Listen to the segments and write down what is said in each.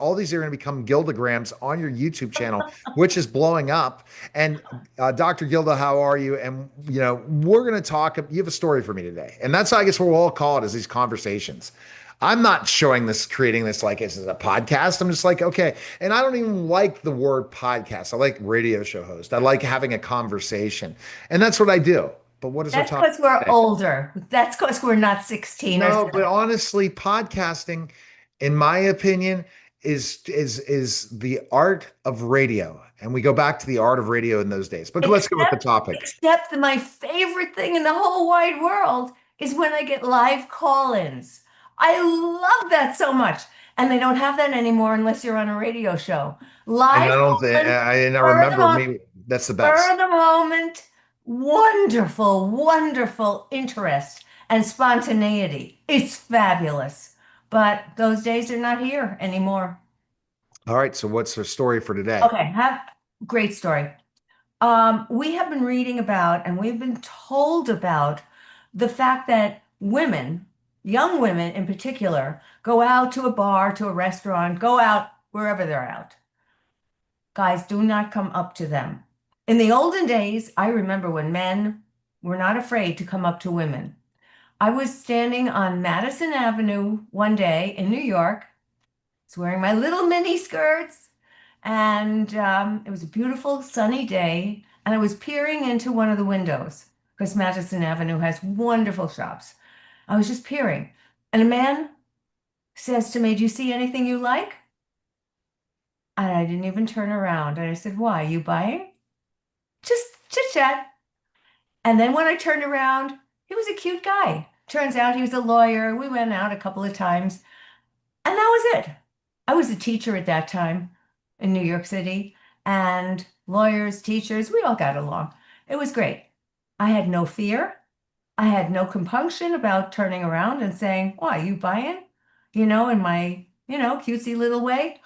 all these are going to become Gildagrams on your YouTube channel, which is blowing up. And Dr. Gilda, how are you? And we're going to talk. You have a story for me today, and that's I guess what we'll all call it is these conversations. I'm not showing this, creating this like this is a podcast. I'm just like, okay. And I don't even like the word podcast. I like radio show host. I like having a conversation, and that's what I do. But what is our That's topic because we're today? older. That's because we're not 16 or No, but 17. honestly, podcasting, in my opinion, is the art of radio. And we go back to the art of radio in those days. But let's go with the Except, topic. except that my favorite thing in the whole wide world is when I get live call-ins. I love that so much. And they don't have that anymore unless you're on a radio show. And I Live don't think call-in, I spur of the remember moment, me. That's the spur best. of the moment, wonderful, wonderful interest and spontaneity. It's fabulous. But those days are not here anymore. All right. So what's the story for today? Okay, have great story. We have been reading about and we've been told about the fact that women, young women in particular, go out to a bar, to a restaurant, go out wherever they're out. Guys, do not come up to them. In the olden days, I remember when men were not afraid to come up to women. I was standing on Madison Avenue one day in New York. I was wearing my little mini skirts, and it was a beautiful sunny day, and I was peering into one of the windows because Madison Avenue has wonderful shops. I was just peering, and a man says to me, "Do you see anything you like?" And I didn't even turn around. And I said, "Why? You buying?" Just chit chat. And then when I turned around, he was a cute guy. Turns out he was a lawyer. We went out a couple of times, and that was it. I was a teacher at that time in New York City, and lawyers, teachers, we all got along. It was great. I had no fear. I had no compunction about turning around and saying, "Why, you buying?" In my, cutesy little way.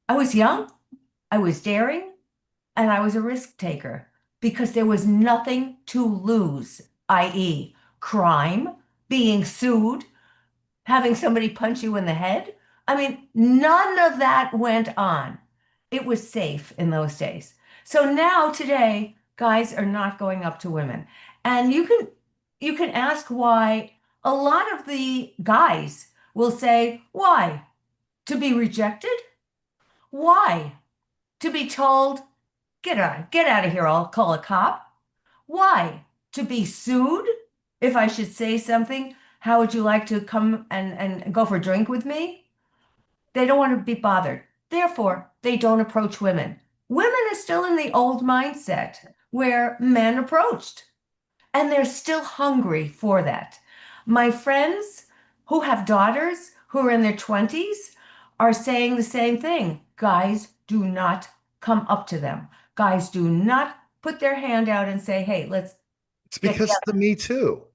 I was young, I was daring, and I was a risk taker because there was nothing to lose, i.e., crime, being sued, having somebody punch you in the head. I mean, none of that went on. It was safe in those days. So now today, guys are not going up to women. And you can ask why a lot of the guys will say, "Why? To be rejected? Why? To be told, get out of here, I'll call a cop? Why? To be sued? If I should say something, how would you like to come and go for a drink with me?" They don't want to be bothered. Therefore, they don't approach women. Women are still in the old mindset where men approached, and they're still hungry for that. My friends who have daughters who are in their 20s are saying the same thing. Guys, do not come up to them. Guys, do not put their hand out and say, "Hey, let's It's get because of the together." Me Too.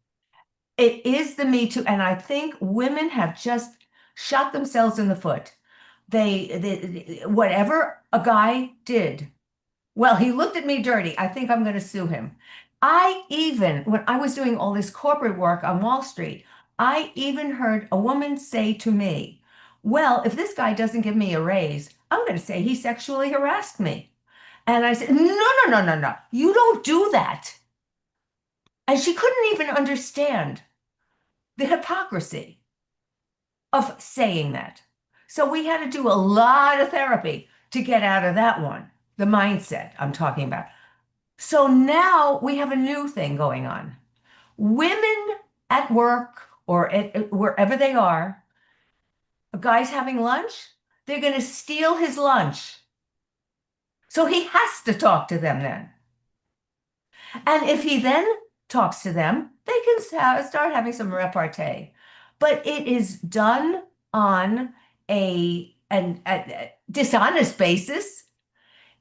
It is the Me Too, and I think women have just shot themselves in the foot. Whatever a guy did, well, he looked at me dirty. I think I'm going to sue him. When I was doing all this corporate work on Wall Street, I even heard a woman say to me, "Well, if this guy doesn't give me a raise, I'm going to say he sexually harassed me." And I said, "No, no, no, no, no. You don't do that." And she couldn't even understand the hypocrisy of saying that. So we had to do a lot of therapy to get out of that one, the mindset I'm talking about. So now we have a new thing going on. Women at work or wherever they are, a guy's having lunch, they're going to steal his lunch. So he has to talk to them then. And if he then talks to them, they can start having some repartee. But it is done on a dishonest basis.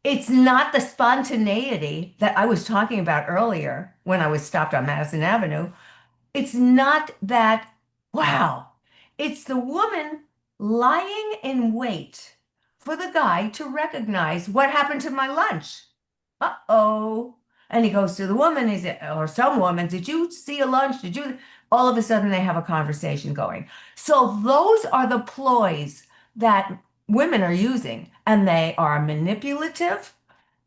It's not the spontaneity that I was talking about earlier when I was stopped on Madison Avenue. It's not that, wow. It's the woman lying in wait for the guy to recognize what happened to my lunch. Uh-oh. And he goes to the woman, or some woman, "Did you see a lunch? Did you?" All of a sudden, they have a conversation going. So those are the ploys that women are using, and they are manipulative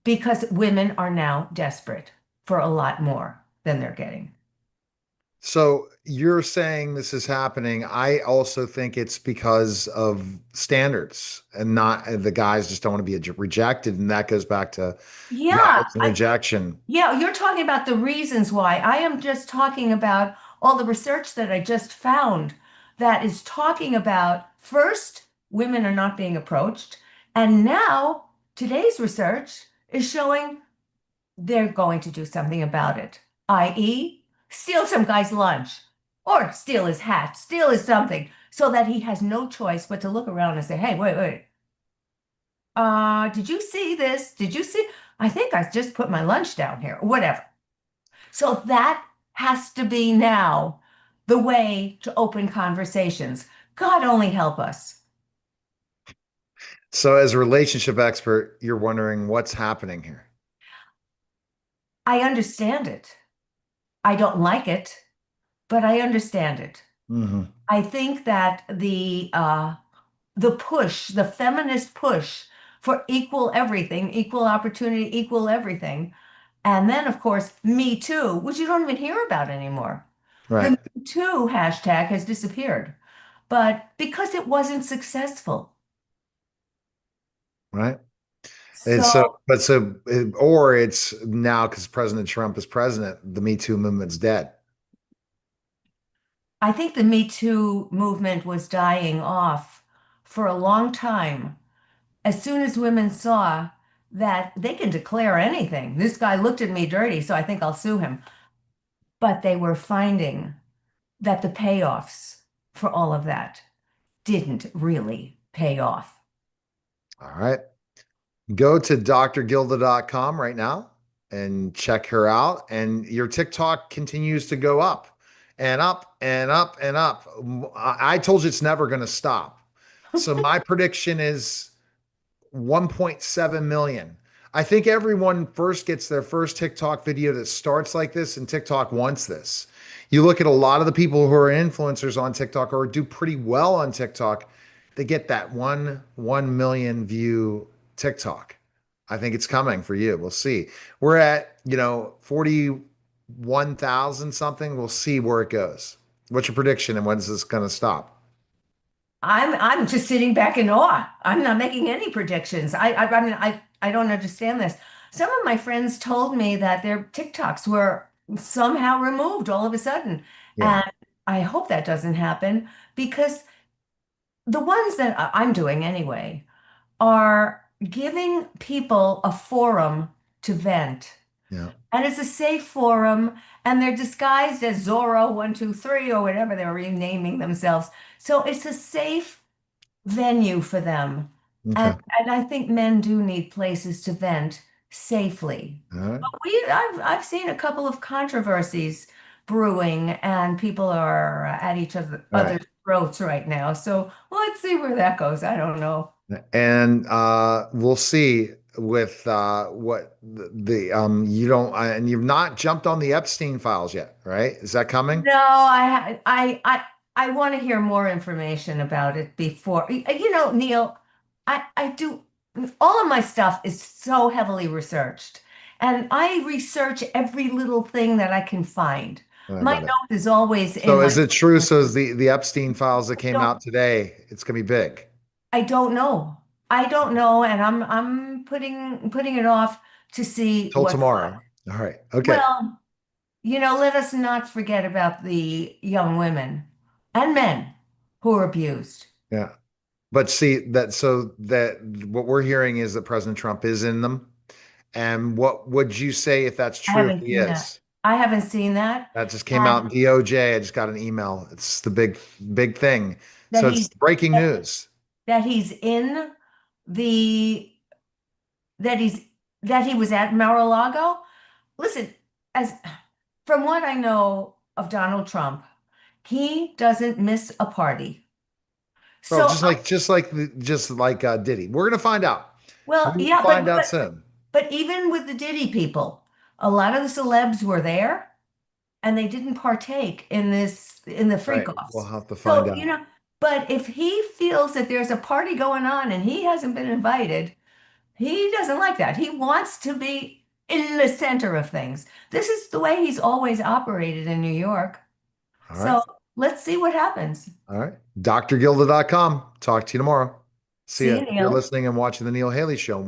because women are now desperate for a lot more than they're getting. So you're saying this is happening. I also think it's because of standards and not the guys just don't want to be rejected. And that goes back to Yeah, guys and rejection. yeah, you're talking about the reasons why. I am just talking about all the research that I just found that is talking about first, women are not being approached. And now today's research is showing they're going to do something about it, i.e., steal some guy's lunch or steal his hat, steal his something, so that he has no choice but to look around and say, hey, wait, wait. Did you see this? Did you see? I think I just put my lunch down here, or whatever. So that has to be now the way to open conversations. God only help us. So as a relationship expert, you're wondering what's happening here. I understand it. I don't like it, but I understand it. Hmm. I think that the push, the feminist push for equal everything, equal opportunity, equal everything, and then of course Me Too, which you don't even hear about anymore. The Right. Me Too hashtag has disappeared, but because it wasn't successful. Right. And so, So but so, or it's now because President Trump is president, the Me Too movement's dead. I think the Me Too movement was dying off for a long time. As soon as women saw that they can declare anything, this guy looked at me dirty, so I think I'll sue him. But they were finding that the payoffs for all of that didn't really pay off. All right. Go to drgilda.com right now and check her out. And your TikTok continues to go up and up and up and up. I told you it's never going to stop. So my prediction is 1.7 million. I think everyone first gets their first TikTok video that starts like this, and TikTok wants this. You look at a lot of the people who are influencers on TikTok or do pretty well on TikTok, they get that 1 million view TikTok. I think it's coming for you. We'll see. We're at, 41,000 something. We'll see where it goes. What's your prediction and when's this going to stop? I'm just sitting back in awe. I'm not making any predictions. I mean I don't understand this. Some of my friends told me that their TikToks were somehow removed all of a sudden. Yeah. And I hope that doesn't happen because the ones that I'm doing anyway are giving people a forum to vent. Yeah. And it's a safe forum, and they're disguised as Zorro 123 or whatever they're renaming themselves. So it's a safe venue for them. And Okay. and I think men do need places to vent safely. All right. But I've seen a couple of controversies brewing, and people are at each All right. other's throats right now. So let's see where that goes. I don't know. And we'll see with what the you don't and you've not jumped on the Epstein files yet, right? Is that coming? No, I want to hear more information about it before. Neil, I do all of my stuff is so heavily researched, and I research every little thing that I can find. I My got it. note is always in So my is it true? So is the Epstein files that came don't out today, it's gonna be big I don't know. I don't know, and I'm putting it off to see till what's tomorrow. All right. Okay. well. Let us not forget about the young women and men who are abused. Yeah. But see that so that what we're hearing is that President Trump is in them. And what would you say if that's I true, if haven't he seen that. is? I haven't seen that. That just came out And in DOJ. I just got an email. It's the big thing. that So it's he's breaking that, news. that he's in the that he's that he was at Mar-a-Lago. Listen, as from what I know of Donald Trump, he doesn't miss a party. Bro, So, just like Diddy. We're gonna find out. well, We will yeah, find out soon. but even with the Diddy people, a lot of the celebs were there and they didn't partake in the Right. freak We'll offs. have to find So, out. But if he feels that there's a party going on and he hasn't been invited, he doesn't like that. He wants to be in the center of things. This is the way he's always operated in New York. All right. So let's see what happens. All right. drgilda.com. Talk to you tomorrow. See See ya. you, You're Neil. listening and watching the Neil Haley Show.